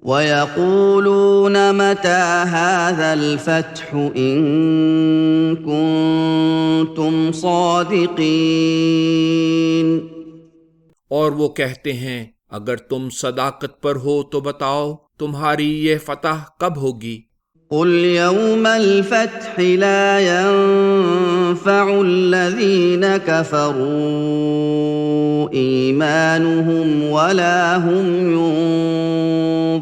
وَيَقُولُونَ مَتَىٰ هَٰذَا الْفَتْحُ إِن كُنتُمْ صَادِقِينَ۔ اور وہ کہتے ہیں اگر تم صداقت پر ہو تو بتاؤ تمہاری یہ فتح کب ہوگی؟ قُلْ يَوْمَ الْفَتْحِ لَا يَنفَعُ الَّذِينَ كَفَرُوا إِيمَانُهُمْ وَلَا هُمْ يُنظَرُونَ۔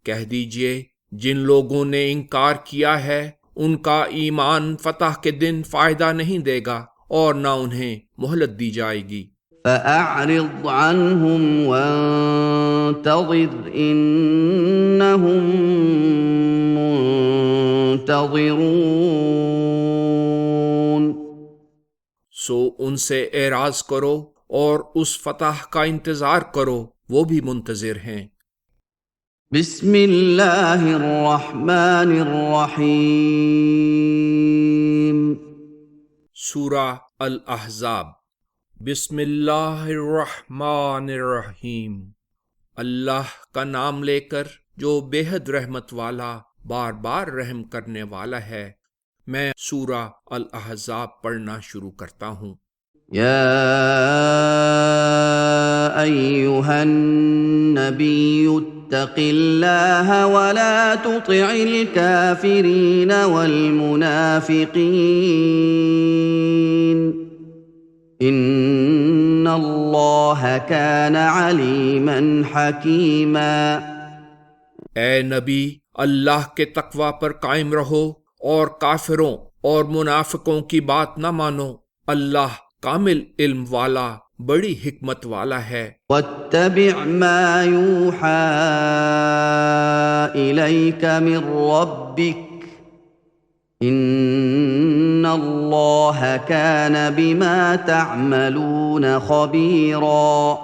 کہہ دیجئے جن لوگوں نے انکار کیا ہے ان کا ایمان فتح کے دن فائدہ نہیں دے گا اور نہ انہیں مہلت دی جائے گی۔ فَأَعْرِضْ عَنْهُمْ وَانتَظِرْ إِنَّهُمْ مُنتَظِرُونَ۔ سو ان سے اعراض کرو اور اس فتح کا انتظار کرو، وہ بھی منتظر ہیں۔ بسم اللہ الرحمن الرحیم۔ سورہ الاحزاب۔ بسم اللہ الرحمن الرحیم، اللہ کا نام لے کر جو بے حد رحمت والا بار بار رحم کرنے والا ہے۔ میں سورہ الاحزاب پڑھنا شروع کرتا ہوں۔ یا ایھا النبی اتق اللہ ولا تطع الکافرین والمنافقین ان اللہ کان علیما حکیما۔ اے نبی، اللہ کے تقوی پر قائم رہو اور کافروں اور منافقوں کی بات نہ مانو، اللہ کامل علم والا بڑی حکمت والا ہے۔ واتبع ما یوحی الیک من ربک ان اللہ کان بما تعملون خبیرا۔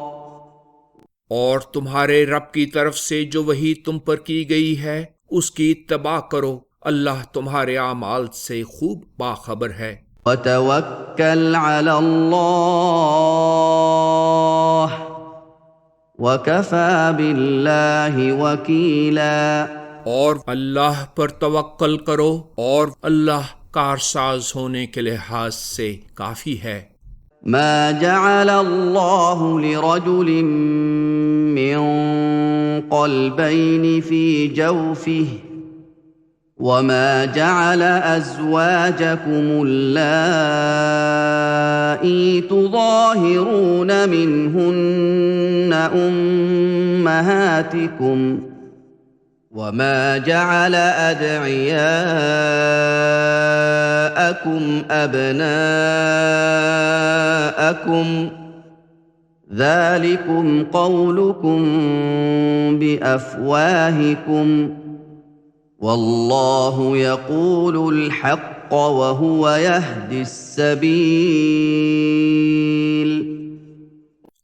اور تمہارے رب کی طرف سے جو وحی تم پر کی گئی ہے اس کی اتباع کرو، اللہ تمہارے اعمال سے خوب باخبر ہے۔ وتوکل علی اللہ وکفی باللہ وکیلا۔ اور اللہ پر توکل کرو اور اللہ کارساز ہونے کے لحاظ سے کافی ہے۔ ما جعل اللہ لرجل من قلبین فی جوفہ وما جعل ازواجکم اللائی تظاہرون منہن امہاتکم وما جعل ادعیاءکم ابناءکم ذالکم قولکم بافواہکم واللہ یقول الحق وہو یہدی السبیل۔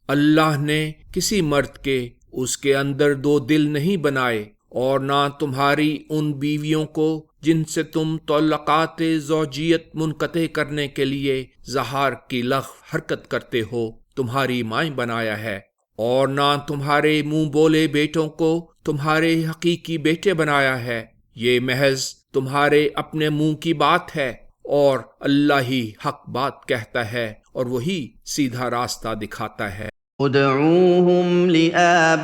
اللہ نے کسی مرد کے اس کے اندر دو دل نہیں بنائے اور نہ تمہاری ان بیویوں کو جن سے تم تعلقات زوجیت منقطع کرنے کے لیے ظہار کی لغو حرکت کرتے ہو تمہاری مائیں بنایا ہے، اور نہ تمہارے منہ بولے بیٹوں کو تمہارے حقیقی بیٹے بنایا ہے، یہ محض تمہارے اپنے منہ کی بات ہے، اور اللہ ہی حق بات کہتا ہے اور وہی سیدھا راستہ دکھاتا ہے۔ ادعوهم لآبائهم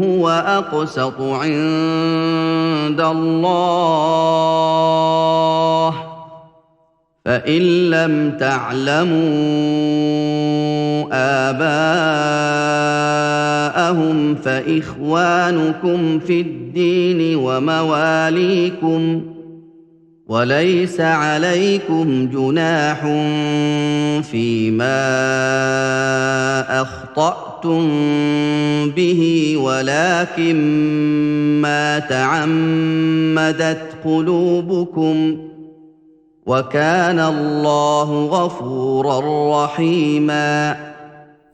هو أقسط عند الله فإن لم تعلموا آباءهم فإخوانكم في الدين ومواليكم وَلَيْسَ عَلَيْكُمْ جُنَاحٌ فِيمَا أَخْطَأْتُمْ بِهِ وَلَكِنْ مَا تَعَمَّدَتْ قُلُوبُكُمْ وَكَانَ اللَّهُ غَفُورًا رَحِيمًا۔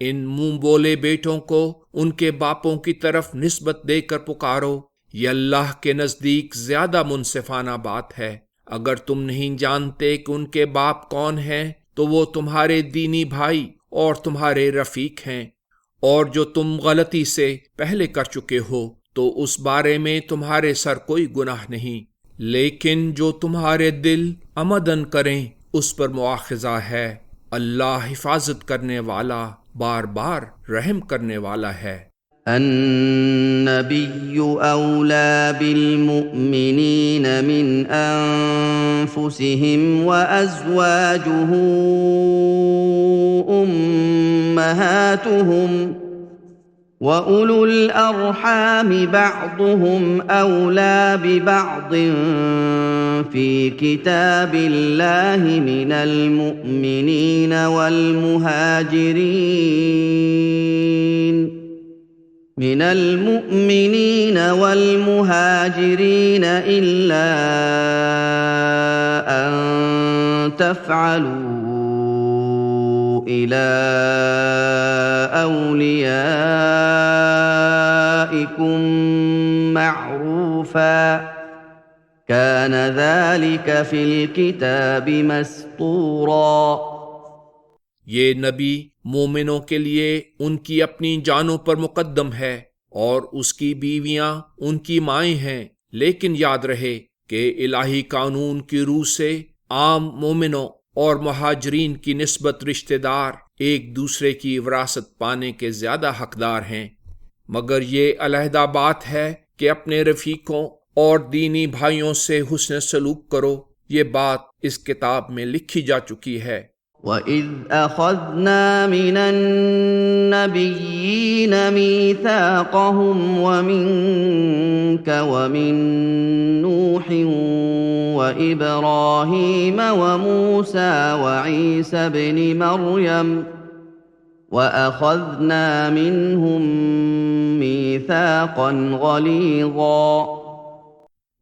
ان منہ بولے بیٹوں کو ان کے باپوں کی طرف نسبت دے کر پکارو، یہ اللہ کے نزدیک زیادہ منصفانہ بات ہے۔ اگر تم نہیں جانتے کہ ان کے باپ کون ہیں تو وہ تمہارے دینی بھائی اور تمہارے رفیق ہیں، اور جو تم غلطی سے پہلے کر چکے ہو تو اس بارے میں تمہارے سر کوئی گناہ نہیں، لیکن جو تمہارے دل عمدن کریں اس پر مواخذہ ہے۔ اللہ حفاظت کرنے والا، بار بار رحم کرنے والا ہے۔ النبي أولى بالمؤمنين من أنفسهم وأزواجه أمهاتهم وأولو الأرحام بعضهم أولى ببعض في كتاب الله من المؤمنين والمهاجرين إلا أن تفعلوا إلى أوليائكم معروفا كان ذلك في الكتاب مسطورا۔ یہ نبی مومنوں کے لیے ان کی اپنی جانوں پر مقدم ہے، اور اس کی بیویاں ان کی مائیں ہیں، لیکن یاد رہے کہ الہی قانون کی روح سے عام مومنوں اور مہاجرین کی نسبت رشتہ دار ایک دوسرے کی وراثت پانے کے زیادہ حقدار ہیں، مگر یہ علیحدہ بات ہے کہ اپنے رفیقوں اور دینی بھائیوں سے حسن سلوک کرو۔ یہ بات اس کتاب میں لکھی جا چکی ہے۔ وَإِذْ أَخَذْنَا مِنَ النَّبِيِّينَ مِيثَاقَهُمْ وَمِنكَ وَمِن نُّوحٍ وَإِبْرَاهِيمَ وَمُوسَىٰ وَعِيسَى ابْنِ مَرْيَمَ وَأَخَذْنَا مِنْهُم مِّيثَاقًا غَلِيظًا۔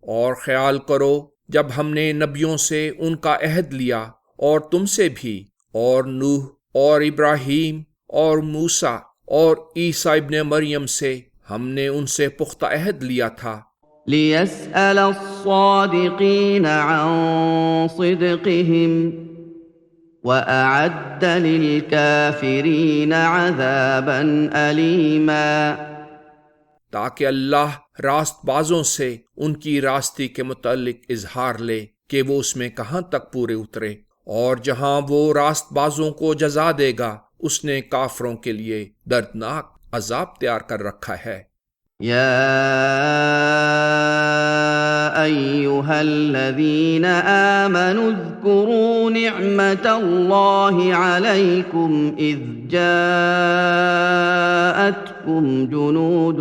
اور خیال کرو جب ہم نے نبیوں سے ان کا عہد لیا، اور تم سے بھی، اور نوح اور ابراہیم اور موسیٰ اور عیسیٰ ابن مریم سے ہم نے ان سے پختہ عہد لیا تھا۔ لِيَسْأَلَ الصَّادِقِينَ عَن صِدْقِهِمْ وَأَعَدَّ لِلْكَافِرِينَ عَذَابًا أَلِيمًا، تاکہ اللہ راست بازوں سے ان کی راستی کے متعلق اظہار لے کہ وہ اس میں کہاں تک پورے اترے، اور جہاں وہ راست بازوں کو جزا دے گا اس نے کافروں کے لیے دردناک عذاب تیار کر رکھا ہے۔ یا ایھا الذین آمنوا اذکروا نعمت اللہ علیکم اذ جاءتکم جنود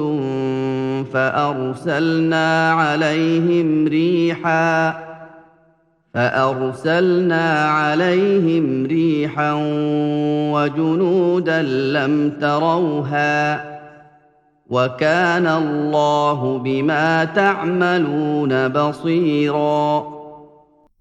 فأرسلنا عليهم ريحا وجنودا لم تروها وكان الله بما تعملون بصيرا۔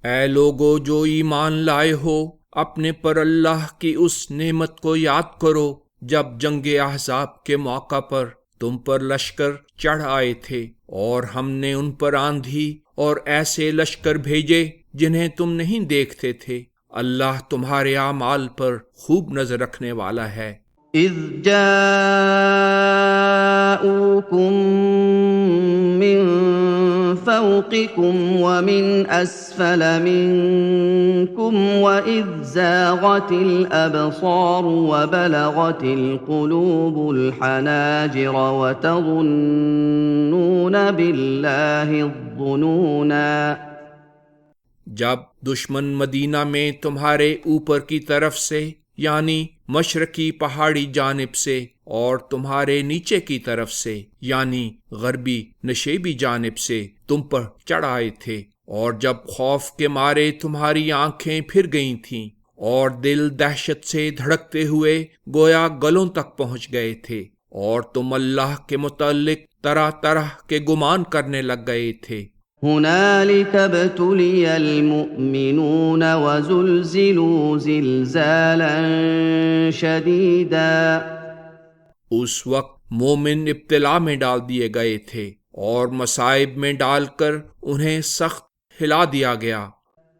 اے لوگو جو ایمان لائے ہو، اپنے پر اللہ کی اس نعمت کو یاد کرو جب جنگ احزاب کے موقع پر تم پر لشکر چڑھ آئے تھے، اور ہم نے ان پر آندھی اور ایسے لشکر بھیجے جنہیں تم نہیں دیکھتے تھے۔ اللہ تمہارے اعمال پر خوب نظر رکھنے والا ہے۔ اذ جاءوكم من فوقكم ومن اسفل منكم واذ زاغت الابصار وبلغت القلوب الحناجر وتظنون بالله الظنونا۔ جب دشمن مدینہ میں تمہارے اوپر کی طرف سے یعنی مشرقی پہاڑی جانب سے اور تمہارے نیچے کی طرف سے یعنی غربی نشیبی جانب سے تم پر چڑھ آئے تھے، اور جب خوف کے مارے تمہاری آنکھیں پھر گئی تھیں اور دل دہشت سے دھڑکتے ہوئے گویا گلوں تک پہنچ گئے تھے، اور تم اللہ کے متعلق طرح طرح کے گمان کرنے لگ گئے تھے۔ هنالك ابتلي المؤمنون وزلزلوا زلزالا شديدا۔ اس وقت مومن ابتلا میں ڈال دیے گئے تھے اور مصائب میں ڈال کر انہیں سخت ہلا دیا گیا۔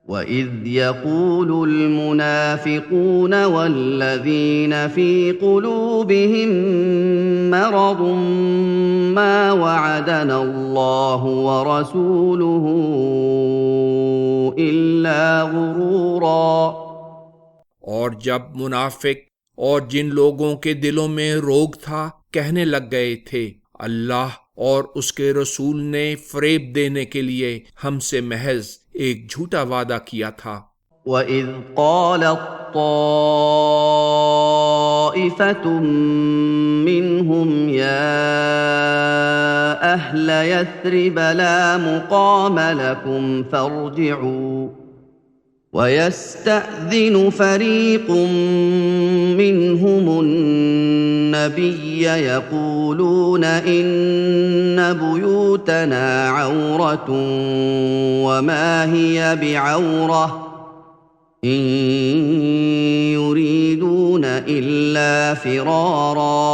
وَإِذْ يَقُولُ الْمُنَافِقُونَ وَالَّذِينَ فِي قُلُوبِهِم مَّرَضٌ مَّا وَعَدَنَا اللَّهُ وَرَسُولُهُ إِلَّا غُرُورًا۔ اور جب منافق اور جن لوگوں کے دلوں میں روگ تھا کہنے لگ گئے تھے اللہ اور اس کے رسول نے فریب دینے کے لیے ہم سے محض ایک جھوٹا وعدہ کیا تھا۔ وَإِذْ قَالَت طَّائِفَةٌ مِّنْهُمْ يَا أَهْلَ يَثْرِبَ لَا مُقَامَ لَكُمْ فَارْجِعُوا وَيَسْتَأْذِنُ فَرِيقٌ مِّنْهُمُ النَّبِيَّ يَقُولُونَ إِنَّ بُيُوتَنَا عَوْرَةٌ وَمَا هِيَ بِعَوْرَةٍ إِن يُرِيدُونَ إِلَّا فِرَارًا۔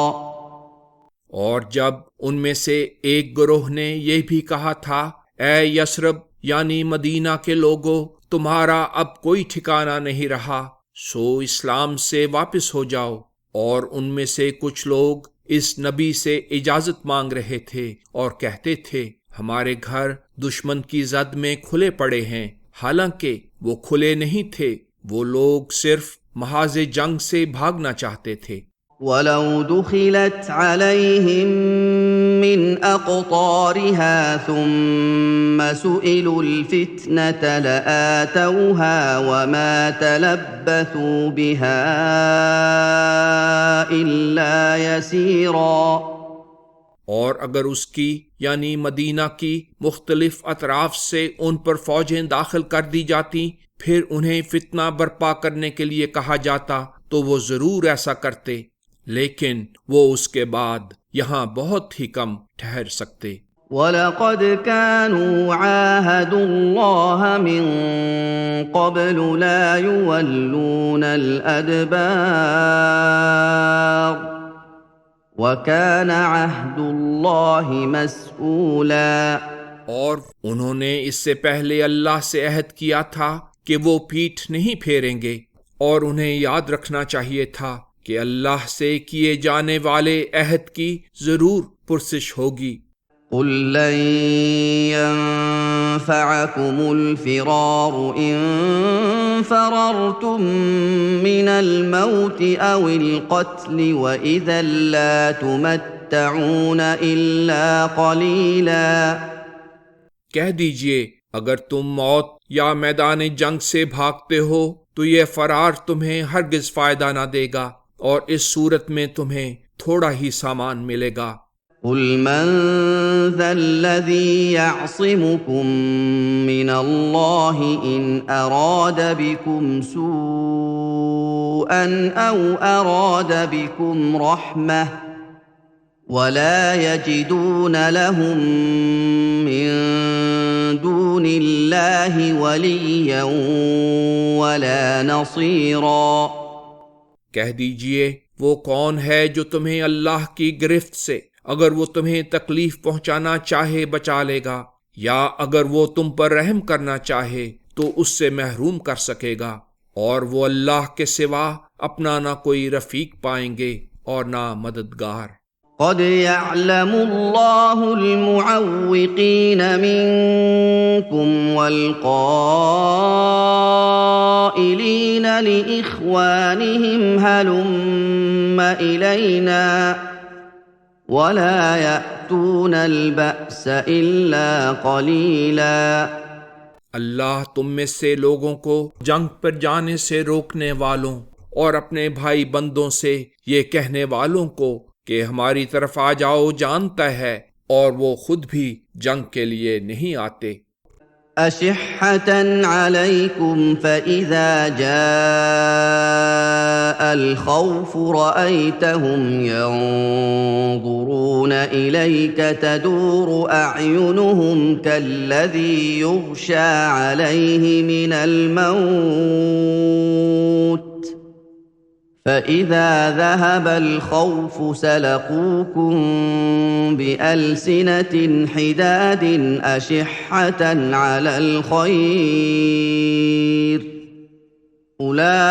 اور جب ان میں سے ایک گروہ نے یہ بھی کہا تھا اے یثرب یعنی مدینہ کے لوگوں تمہارا اب کوئی ٹھکانہ نہیں رہا سو اسلام سے واپس ہو جاؤ، اور ان میں سے کچھ لوگ اس نبی سے اجازت مانگ رہے تھے اور کہتے تھے ہمارے گھر دشمن کی زد میں کھلے پڑے ہیں، حالانکہ وہ کھلے نہیں تھے، وہ لوگ صرف محاذ جنگ سے بھاگنا چاہتے تھے۔ وَلَوْ دُخِلَتْ عَلَيْهِمْ مِنْ أَقْطَارِهَا ثُمَّ سُئِلُوا الْفِتْنَةَ لَآتَوْهَا وَمَا تَلَبَّثُوا بِهَا إِلَّا يَسِيرًا۔ اور اگر اس کی یعنی مدینہ کی مختلف اطراف سے ان پر فوجیں داخل کر دی جاتی پھر انہیں فتنہ برپا کرنے کے لیے کہا جاتا تو وہ ضرور ایسا کرتے، لیکن وہ اس کے بعد یہاں بہت ہی کم ٹھہر سکتے۔ وَلَقَدْ كَانُوا عَاهَدُوا اللَّهَ مِن قَبْلُ لَا يُوَلُّونَ الْأَدْبَارَ وَكَانَ عَهْدُ اللَّهِ مَسْئُولًا۔ اور انہوں نے اس سے پہلے اللہ سے عہد کیا تھا کہ وہ پیٹھ نہیں پھیریں گے، اور انہیں یاد رکھنا چاہیے تھا کہ اللہ سے کیے جانے والے عہد کی ضرور پرسش ہوگی۔ قُل لَّن يَنفَعَكُمُ الْفِرَارُ إِن فَرَرْتُم مِّنَ الْمَوْتِ أَوِ الْقَتْلِ وَإِذًا لَّا تُمَتَّعُونَ إِلَّا قَلِيلًا۔ کہہ دیجئے اگر تم موت یا میدان جنگ سے بھاگتے ہو تو یہ فرار تمہیں ہرگز فائدہ نہ دے گا، اور اس صورت میں تمہیں تھوڑا ہی سامان ملے گا۔ قُلْ مَنْ ذَا الَّذِي يَعْصِمُكُم مِّنَ اللَّهِ إِنْ أَرَادَ بِكُمْ سُوءًا أَوْ أَرَادَ بِكُمْ رَحْمَةً وَلَا يَجِدُونَ لَهُم مِّن دُونِ اللَّهِ وَلِيًّا وَلَا نَصِيرًا۔ کہہ دیجئے وہ کون ہے جو تمہیں اللہ کی گرفت سے اگر وہ تمہیں تکلیف پہنچانا چاہے بچا لے گا، یا اگر وہ تم پر رحم کرنا چاہے تو اس سے محروم کر سکے گا، اور وہ اللہ کے سوا اپنا نہ کوئی رفیق پائیں گے اور نہ مددگار۔ قد يعلم الله المعوقين منكم والقائلين لإخوانهم هلم إلينا ولا يأتون البأس إلا قليلا۔ اللہ تم میں سے لوگوں کو جنگ پر جانے سے روکنے والوں اور اپنے بھائی بندوں سے یہ کہنے والوں کو کہ ہماری طرف آ جاؤ جانتا ہے، اور وہ خود بھی جنگ کے لیے نہیں آتے۔ أشحة عليكم فإذا جاء الخوف رأيتهم ينظرون إليك تدور أعينهم كالذي يغشى عليه من الموت فإذا ذهب الخوف سلقوكم بألسنة حداد أشحة على الخير أولئك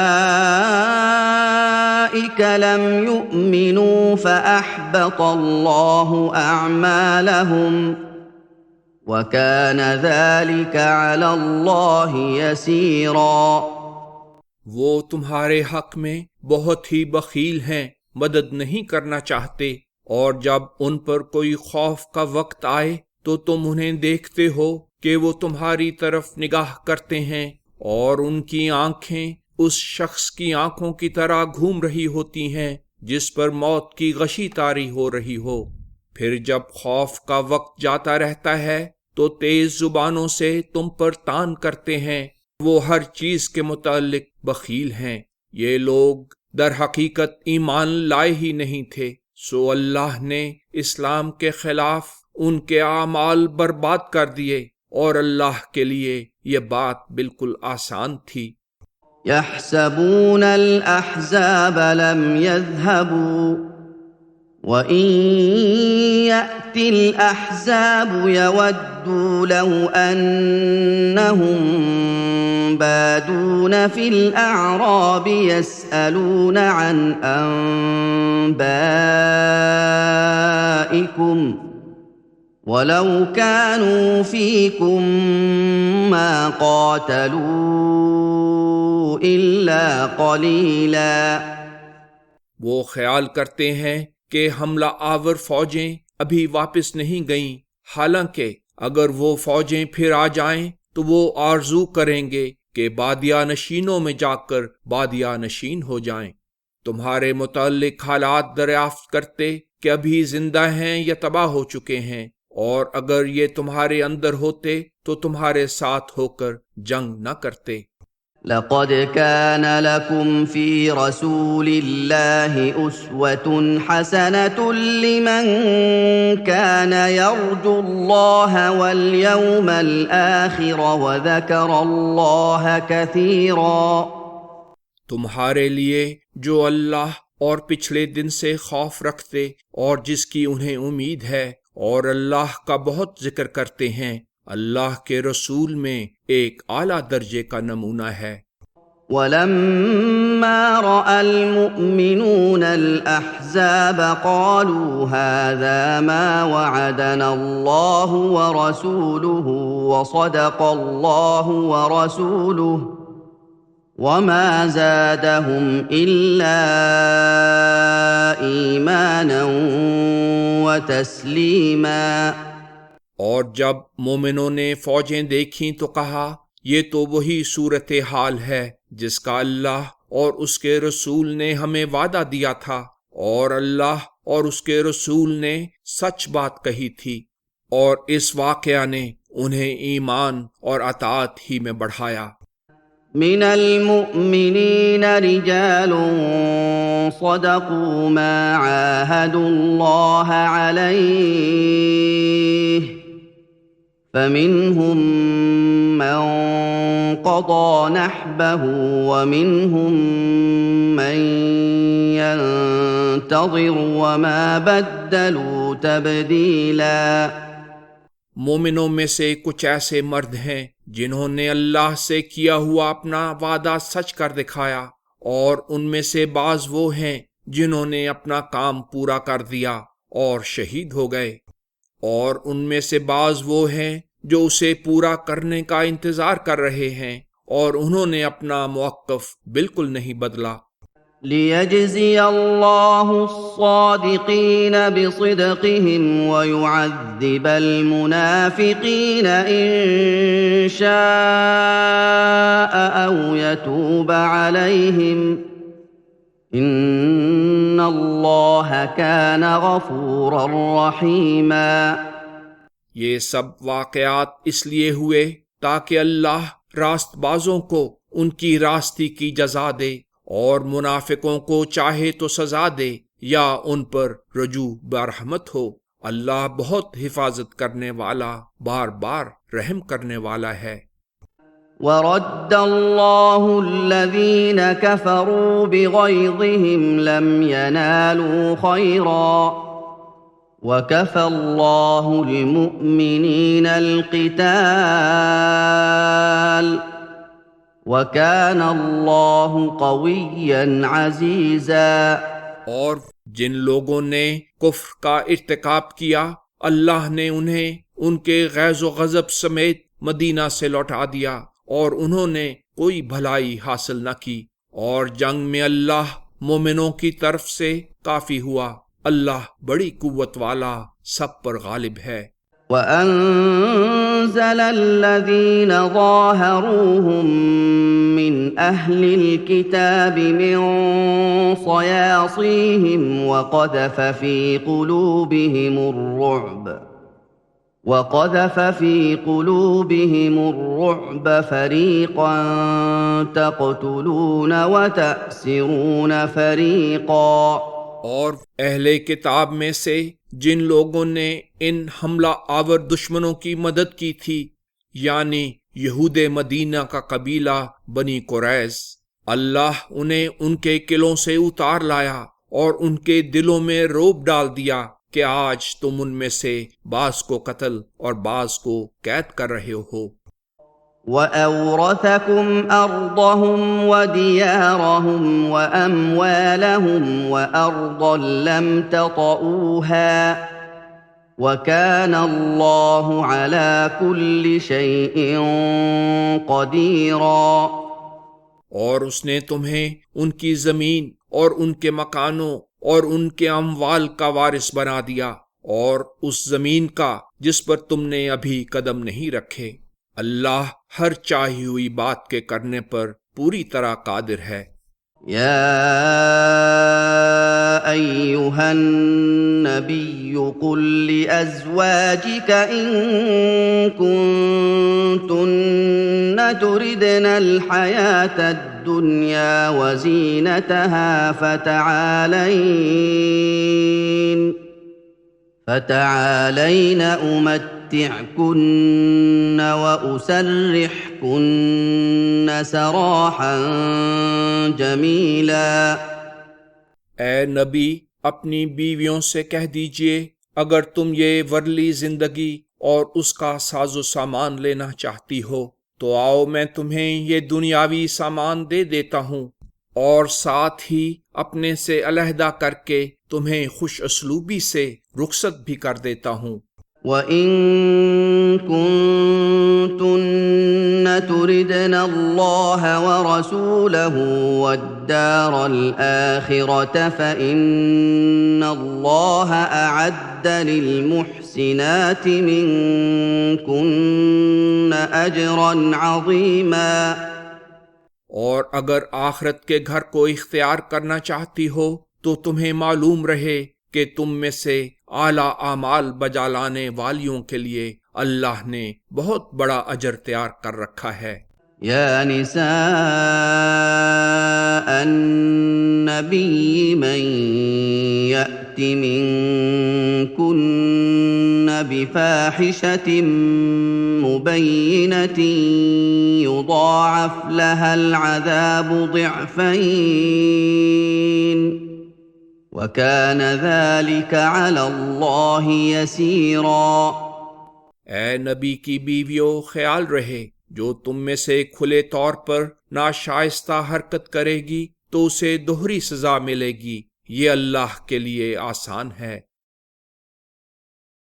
لم يؤمنوا فأحبط الله أعمالهم وكان ذلك على الله يسيرا۔ وہ تمہارے حق میں بہت ہی بخیل ہیں، مدد نہیں کرنا چاہتے، اور جب ان پر کوئی خوف کا وقت آئے تو تم انہیں دیکھتے ہو کہ وہ تمہاری طرف نگاہ کرتے ہیں اور ان کی آنکھیں اس شخص کی آنکھوں کی طرح گھوم رہی ہوتی ہیں جس پر موت کی غشی طاری ہو رہی ہو۔ پھر جب خوف کا وقت جاتا رہتا ہے تو تیز زبانوں سے تم پر تان کرتے ہیں، وہ ہر چیز کے متعلق بخیل ہیں۔ یہ لوگ در حقیقت ایمان لائے ہی نہیں تھے، سو اللہ نے اسلام کے خلاف ان کے اعمال برباد کر دیے، اور اللہ کے لیے یہ بات بالکل آسان تھی۔ يحسبون الأحزاب لم يذهبوا وإن يأتي الأحزاب يودوا لو أنهم بادون في الأعراب يسألون عن أنبائكم وَلَوْ كَانُوا فِيكُمْ مَا قَاتَلُوا إِلَّا قَلِيلًا۔ وہ خیال کرتے ہیں کہ حملہ آور فوجیں ابھی واپس نہیں گئیں، حالانکہ اگر وہ فوجیں پھر آ جائیں تو وہ آرزو کریں گے کہ بادیہ نشینوں میں جا کر بادیہ نشین ہو جائیں۔ تمہارے متعلق حالات دریافت کرتے کہ ابھی زندہ ہیں یا تباہ ہو چکے ہیں، اور اگر یہ تمہارے اندر ہوتے تو تمہارے ساتھ ہو کر جنگ نہ کرتے۔ لقد كان لكم في رسول الله أسوة حسنة لمن كان يرجو الله واليوم الآخر وذكر الله كثيرا۔ تمہارے لیے جو اللہ اور پچھلے دن سے خوف رکھتے اور جس کی انہیں امید ہے اور اللہ کا بہت ذکر کرتے ہیں، اللہ کے رسول میں ایک اعلیٰ درجے کا نمونہ ہے۔ وَلَمَّا رَأَى الْمُؤْمِنُونَ الْأَحْزَابَ قَالُوا هَذَا مَا وَعَدَنَا اللَّهُ وَرَسُولُهُ وَصَدَقَ اللَّهُ وَرَسُولُهُ وَمَا زَادَهُمْ إِلَّا إِيمَانًا وَتَسْلِيمًا۔ اور جب مومنوں نے فوجیں دیکھیں تو کہا، یہ تو وہی صورتحال ہے جس کا اللہ اور اس کے رسول نے ہمیں وعدہ دیا تھا، اور اللہ اور اس کے رسول نے سچ بات کہی تھی، اور اس واقعہ نے انہیں ایمان اور اطاعت ہی میں بڑھایا۔ من المؤمنین رجال صدقوا ما عاهدوا الله عليه فمنهم من قضى نحبه ومنهم من ينتظر وما بدلوا تبديلا۔ مومنوں میں سے کچھ ایسے مرد ہیں جنہوں نے اللہ سے کیا ہوا اپنا وعدہ سچ کر دکھایا، اور ان میں سے بعض وہ ہیں جنہوں نے اپنا کام پورا کر دیا اور شہید ہو گئے، اور ان میں سے بعض وہ ہیں جو اسے پورا کرنے کا انتظار کر رہے ہیں، اور انہوں نے اپنا موقف بالکل نہیں بدلا۔ لِيَجْزِيَ اللَّهُ الصَّادِقِينَ بِصِدْقِهِمْ وَيُعَذِّبَ الْمُنَافِقِينَ إِن شَاءَ أَوْ يَتُوبَ عَلَيْهِمْ إِنَّ اللَّهَ كَانَ غَفُورًا رَّحِيمًا۔ یہ سب واقعات اس لیے ہوئے تاکہ اللہ راست بازوں کو ان کی راستی کی جزا دے، اور منافقوں کو چاہے تو سزا دے یا ان پر رجوع برحمت ہو۔ اللہ بہت حفاظت کرنے والا، بار بار رحم کرنے والا ہے۔ ورد الله الذين كفروا بغيظهم لم ينالوا خيرا وكفى الله المؤمنين القتال وكان الله قويا عزيزا۔ اور جن لوگوں نے کفر کا ارتکاب کیا اللہ نے انہیں ان کے غیظ و غضب سمیت مدینہ سے لوٹا دیا اور انہوں نے کوئی بھلائی حاصل نہ کی، اور جنگ میں اللہ مومنوں کی طرف سے کافی ہوا، اللہ بڑی قوت والا سب پر غالب ہے۔ وَأَنزَلَ الَّذِينَ ظَاهَرُوهُم مِّنْ أَهْلِ الْكِتَابِ مِنْ صَيَاصِيهِمْ وَقَذَفَ فِي قُلُوبِهِمُ الرُّعْبَ فَرِيقًا تَقْتُلُونَ وَتَأْسِرُونَ فَرِيقًا۔ اور اہل کتاب میں سے جن لوگوں نے ان حملہ آور دشمنوں کی مدد کی تھی، یعنی یہود مدینہ کا قبیلہ بنی قریظ، اللہ انہیں ان کے قلعوں سے اتار لایا اور ان کے دلوں میں رعب ڈال دیا کہ آج تم ان میں سے بعض کو قتل اور بعض کو قید کر رہے ہو۔ وَأَوْرَثَكُمْ أَرْضَهُمْ وَدِيَارَهُمْ وَأَمْوَالَهُمْ وَأَرْضًا لَّمْ تَطَئُوهَا وَكَانَ اللَّهُ عَلَى كُلِّ شَيْءٍ قَدِيرًا۔ اور اس نے تمہیں ان کی زمین اور ان کے مکانوں اور ان کے اموال کا وارث بنا دیا، اور اس زمین کا جس پر تم نے ابھی قدم نہیں رکھے۔ اللہ ہر چاہی ہوئی بات کے کرنے پر پوری طرح قادر ہے۔ یا ایھا النبی قل لأزواجک ان کنتن تردن الحیاة الدنیا وزینتها فتعالین امتعکن واسرحکن سراحا جمیلا۔ اے نبی اپنی بیویوں سے کہہ دیجئے اگر تم یہ ورلی زندگی اور اس کا ساز و سامان لینا چاہتی ہو تو آؤ میں تمہیں یہ دنیاوی سامان دے دیتا ہوں، اور ساتھ ہی اپنے سے علیحدہ کر کے تمہیں خوش اسلوبی سے رخصت بھی کر دیتا ہوں۔ وَإِن كُنتُنَّ تُرِدْنَ اللَّهَ وَرَسُولَهُ وَالدَّارَ الْآخِرَةَ فَإِنَّ اللَّهَ أَعَدَّ لِلْمُحْسِنَاتِ مِنكُنَّ أَجْرًا عَظِيمًا۔ اور اگر آخرت کے گھر کو اختیار کرنا چاہتی ہو تو تمہیں معلوم رہے کہ تم میں سے اعلیٰ اعمال بجا لانے والیوں کے لیے اللہ نے بہت بڑا اجر تیار کر رکھا ہے۔ یا نساء النبی من یأت منکن بفاحشة مبینة یضاعف لها العذاب ضعفین وَكَانَ ذَلِكَ عَلَى اللَّهِ يَسِيرًا۔ اے نبی کی بیویوں خیال رہے جو تم میں سے کھلے طور پر ناشائستہ حرکت کرے گی تو اسے دوہری سزا ملے گی، یہ اللہ کے لیے آسان ہے۔